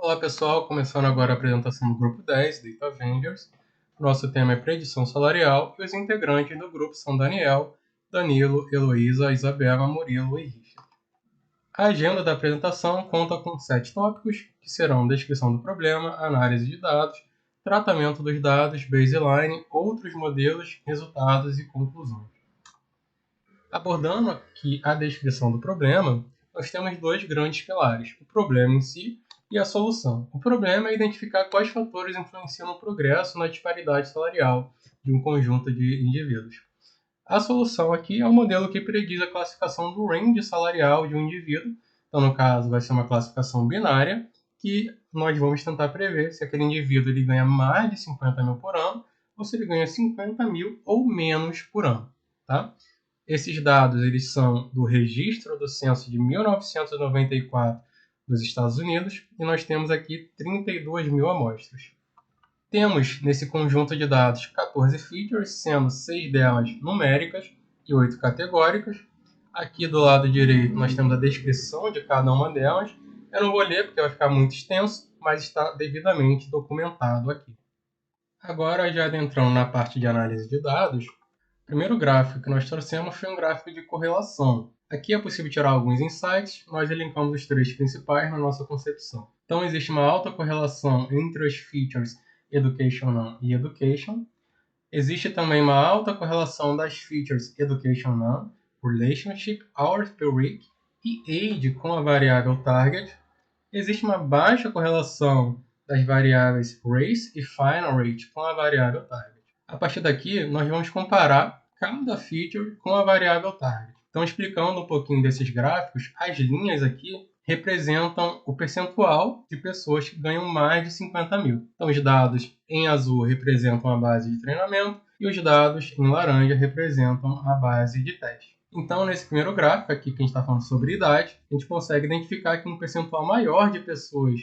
Olá pessoal, começando agora a apresentação do grupo 10, Data Avengers. Nosso tema é predição salarial e os integrantes do grupo são Daniel, Danilo, Heloísa, Isabela, Murilo e Richard. A agenda da apresentação conta com 7 tópicos, que serão descrição do problema, análise de dados, tratamento dos dados, baseline, outros modelos, resultados e conclusões. Abordando aqui a descrição do problema, nós temos dois grandes pilares, o problema em si e a solução. O problema é identificar quais fatores influenciam no progresso na disparidade salarial de um conjunto de indivíduos. A solução aqui é um modelo que prediz a classificação do range salarial de um indivíduo. Então, no caso, vai ser uma classificação binária, que nós vamos tentar prever se aquele indivíduo ele ganha mais de 50 mil por ano ou se ele ganha 50 mil ou menos por ano. Tá? Esses dados eles são do registro do censo de 1994 dos Estados Unidos e nós temos aqui 32 mil amostras. Temos nesse conjunto de dados 14 features, sendo 6 delas numéricas e 8 categóricas. Aqui do lado direito nós temos a descrição de cada uma delas. Eu não vou ler porque vai ficar muito extenso, mas está devidamente documentado aqui. Agora, já adentrando na parte de análise de dados, o primeiro gráfico que nós trouxemos foi um gráfico de correlação. Aqui é possível tirar alguns insights, nós elencamos os três principais na nossa concepção. Então, existe uma alta correlação entre os features Education None e Education. Existe também uma alta correlação das features Education None, Relationship, Hours per Week e Age com a variável Target. Existe uma baixa correlação das variáveis Race e Final Rate com a variável Target. A partir daqui, nós vamos comparar cada feature com a variável Target. Então, explicando um pouquinho desses gráficos, as linhas aqui representam o percentual de pessoas que ganham mais de 50 mil. Então, os dados em azul representam a base de treinamento e os dados em laranja representam a base de teste. Então, nesse primeiro gráfico aqui que a gente está falando sobre idade, a gente consegue identificar que um percentual maior de pessoas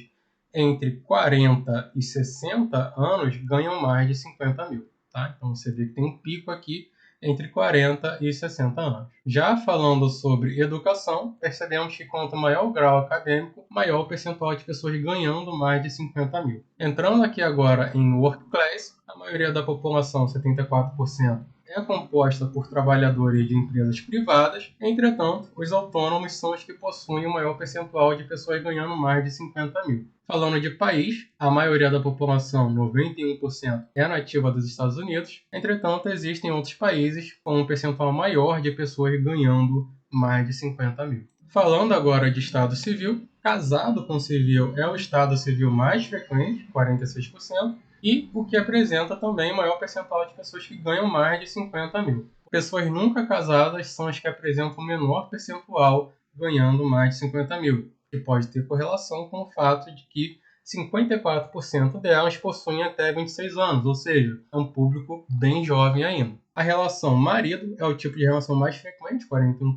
entre 40 e 60 anos ganham mais de 50 mil. Tá? Então, você vê que tem um pico aqui entre 40 e 60 anos. Já falando sobre educação, percebemos que quanto maior o grau acadêmico, maior o percentual de pessoas ganhando mais de 50 mil. Entrando aqui agora em workplace, a maioria da população, 74%, é composta por trabalhadores de empresas privadas. Entretanto, os autônomos são os que possuem o maior percentual de pessoas ganhando mais de 50 mil. Falando de país, a maioria da população, 91%, é nativa dos Estados Unidos. Entretanto, existem outros países com um percentual maior de pessoas ganhando mais de 50 mil. Falando agora de estado civil, casado com civil é o estado civil mais frequente, 46%, e o que apresenta também o maior percentual de pessoas que ganham mais de 50 mil. Pessoas nunca casadas são as que apresentam o menor percentual ganhando mais de 50 mil, que pode ter correlação com o fato de que 54% delas possuem até 26 anos, ou seja, é um público bem jovem ainda. A relação marido é o tipo de relação mais frequente, 41%.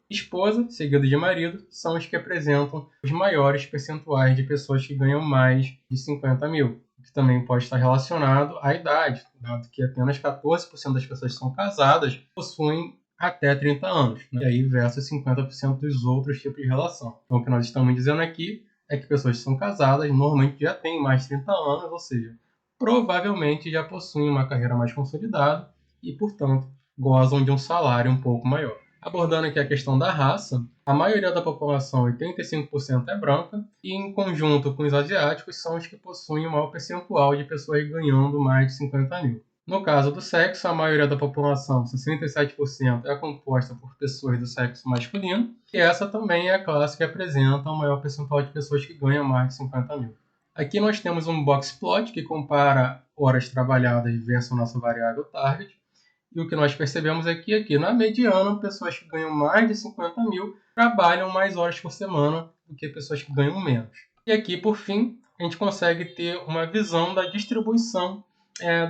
Esposa, seguida de marido, são os que apresentam os maiores percentuais de pessoas que ganham mais de 50 mil, que também pode estar relacionado à idade, dado que apenas 14% das pessoas que são casadas possuem até 30 anos, né? E aí versus 50% dos outros tipos de relação. Então, o que nós estamos dizendo aqui é que pessoas que são casadas normalmente já têm mais de 30 anos, ou seja, provavelmente já possuem uma carreira mais consolidada e, portanto, gozam de um salário um pouco maior. Abordando aqui a questão da raça, a maioria da população, 85%, é branca, e em conjunto com os asiáticos, são os que possuem o maior percentual de pessoas ganhando mais de 50 mil. No caso do sexo, a maioria da população, 67%, é composta por pessoas do sexo masculino, e essa também é a classe que apresenta o maior percentual de pessoas que ganham mais de 50 mil. Aqui nós temos um box plot que compara horas trabalhadas versus a nossa variável target, e o que nós percebemos aqui é que, na mediana, pessoas que ganham mais de 50 mil trabalham mais horas por semana do que pessoas que ganham menos. E aqui, por fim, a gente consegue ter uma visão da distribuição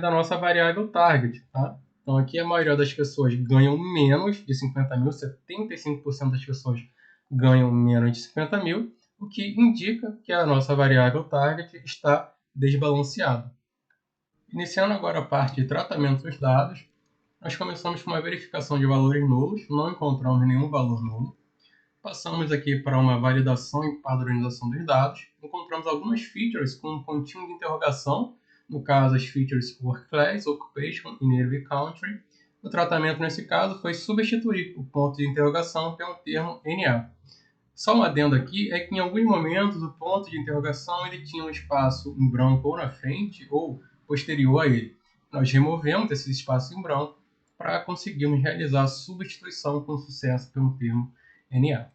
da nossa variável target. Tá? Então, aqui a maioria das pessoas ganham menos de 50 mil, 75% das pessoas ganham menos de 50 mil, o que indica que a nossa variável target está desbalanceada. Iniciando agora a parte de tratamento dos dados, nós começamos com uma verificação de valores nulos, não encontramos nenhum valor nulo. Passamos aqui para uma validação e padronização dos dados. Encontramos algumas features com um pontinho de interrogação, no caso as features Work Class, Occupation e Native Country. O tratamento nesse caso foi substituir o ponto de interrogação pelo termo NA. Só um adendo aqui é que em alguns momentos o ponto de interrogação ele tinha um espaço em branco ou na frente ou posterior a ele. Nós removemos esse espaço em branco para conseguirmos realizar a substituição com sucesso pelo termo NA.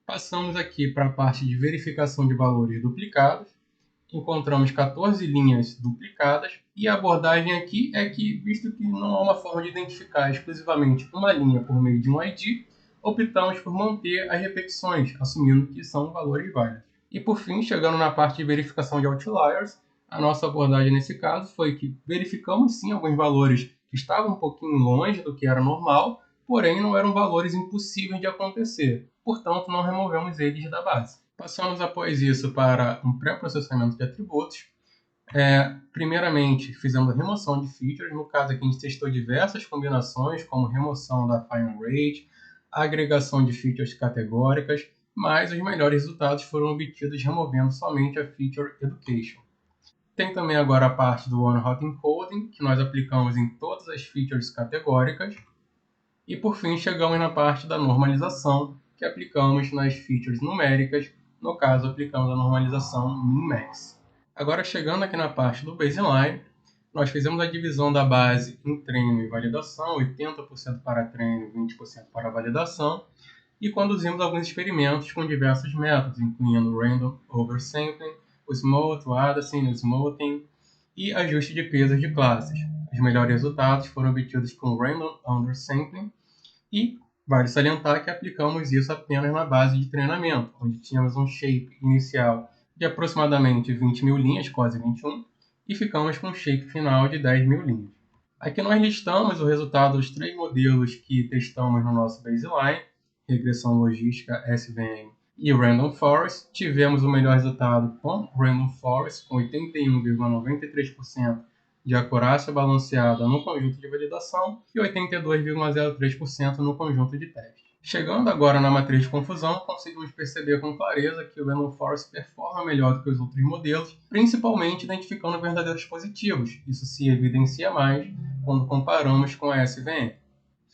Passamos aqui para a parte de verificação de valores duplicados. Encontramos 14 linhas duplicadas e a abordagem aqui é que, visto que não há uma forma de identificar exclusivamente uma linha por meio de um ID, optamos por manter as repetições, assumindo que são valores válidos. E por fim, chegando na parte de verificação de outliers, a nossa abordagem nesse caso foi que verificamos sim alguns valores que estavam um pouquinho longe do que era normal, porém não eram valores impossíveis de acontecer, portanto não removemos eles da base. Passamos após isso para um pré-processamento de atributos. Primeiramente, fizemos a remoção de features. No caso aqui, a gente testou diversas combinações, como remoção da fine rate, agregação de features categóricas, mas os melhores resultados foram obtidos removendo somente a feature education. Tem também agora a parte do one-hot encoding, que nós aplicamos em todas as features categóricas. E por fim, chegamos na parte da normalização, que aplicamos nas features numéricas. No caso, aplicamos a normalização min-max. Agora, chegando aqui na parte do baseline, nós fizemos a divisão da base em treino e validação, 80% para treino e 20% para validação, e conduzimos alguns experimentos com diversos métodos, incluindo o random oversampling, o smooth, o adacing, o smoothing e ajuste de pesos de classes. Os melhores resultados foram obtidos com o random undersampling e vale salientar que aplicamos isso apenas na base de treinamento, onde tínhamos um shape inicial de aproximadamente 20 mil linhas, quase 21, e ficamos com um shape final de 10 mil linhas. Aqui nós listamos o resultado dos 3 modelos que testamos no nosso baseline, regressão logística, SVM e Random Forest. Tivemos o melhor resultado com Random Forest, com 81,93% de acurácia balanceada no conjunto de validação e 82,03% no conjunto de teste. Chegando agora na matriz de confusão, conseguimos perceber com clareza que o Random Forest performa melhor do que os outros modelos, principalmente identificando verdadeiros positivos. Isso se evidencia mais quando comparamos com a SVM.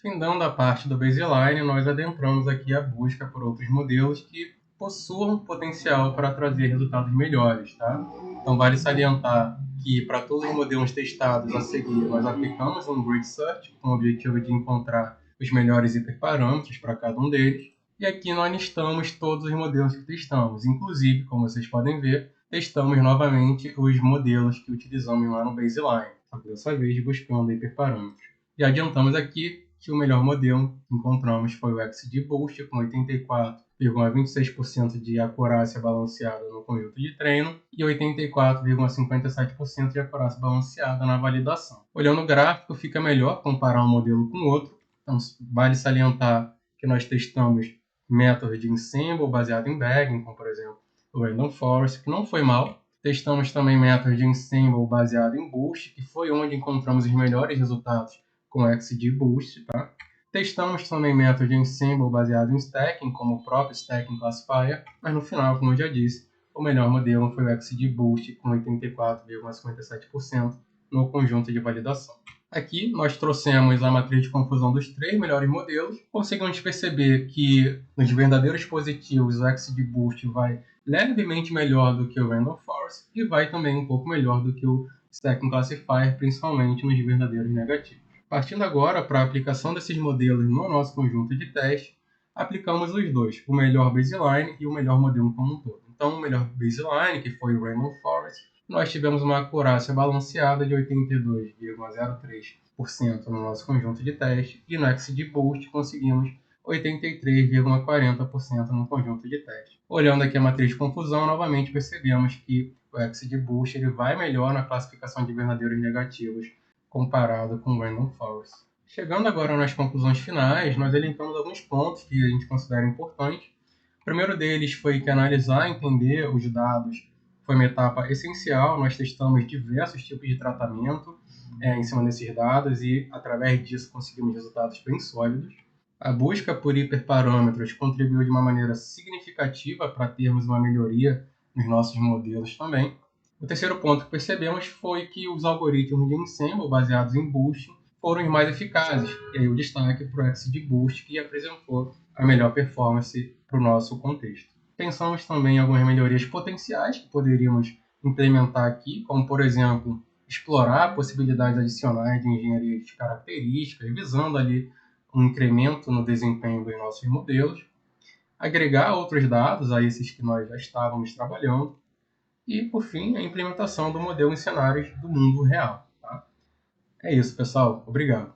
Findando a parte do baseline, nós adentramos aqui a busca por outros modelos que possuam potencial para trazer resultados melhores. Tá? Então vale salientar que para todos os modelos testados a seguir, nós aplicamos um grid search com o objetivo de encontrar os melhores hiperparâmetros para cada um deles. E aqui nós listamos todos os modelos que testamos. Inclusive, como vocês podem ver, testamos novamente os modelos que utilizamos lá no baseline, só que dessa vez buscando hiperparâmetros. E adiantamos aqui que o melhor modelo que encontramos foi o XGBoost, com 84,26% de acurácia balanceada no conjunto de treino e 84,57% de acurácia balanceada na validação. Olhando o gráfico, fica melhor comparar um modelo com outro. Então, vale salientar que nós testamos métodos de ensemble baseado em bagging, como por exemplo o Random Forest, que não foi mal. Testamos também métodos de ensemble baseado em boost, que foi onde encontramos os melhores resultados com XGBoost, tá? Testamos também métodos de ensemble baseado em stacking, como o próprio Stacking Classifier, mas no final, como eu já disse, o melhor modelo foi o XGBoost, com 84,57% no conjunto de validação. Aqui nós trouxemos a matriz de confusão dos 3 melhores modelos. Conseguimos perceber que nos verdadeiros positivos o XGBoost vai levemente melhor do que o Random Forest e vai também um pouco melhor do que o Stacking Classifier, principalmente nos verdadeiros negativos. Partindo agora para a aplicação desses modelos no nosso conjunto de teste, aplicamos os dois, o melhor baseline e o melhor modelo como um todo. Então, o melhor baseline, que foi o Random Forest, nós tivemos uma acurácia balanceada de 82,03% no nosso conjunto de teste, e no XGBoost conseguimos 83,40% no conjunto de teste. Olhando aqui a matriz de confusão, novamente percebemos que o XGBoost ele vai melhor na classificação de verdadeiros negativos comparado com o Random Forest. Chegando agora nas conclusões finais, nós elencamos alguns pontos que a gente considera importantes. O primeiro deles foi que analisar e entender os dados foi uma etapa essencial. Nós testamos diversos tipos de tratamento em cima desses dados e, através disso, conseguimos resultados bem sólidos. A busca por hiperparâmetros contribuiu de uma maneira significativa para termos uma melhoria nos nossos modelos também. O terceiro ponto que percebemos foi que os algoritmos de ensemble baseados em boosting foram os mais eficazes. E aí o destaque para o XGBoost, que apresentou a melhor performance para o nosso contexto. Pensamos também em algumas melhorias potenciais que poderíamos implementar aqui, como, por exemplo, explorar possibilidades adicionais de engenharia de características, visando ali um incremento no desempenho dos nossos modelos, agregar outros dados a esses que nós já estávamos trabalhando, e, por fim, a implementação do modelo em cenários do mundo real. Tá? É isso, pessoal. Obrigado.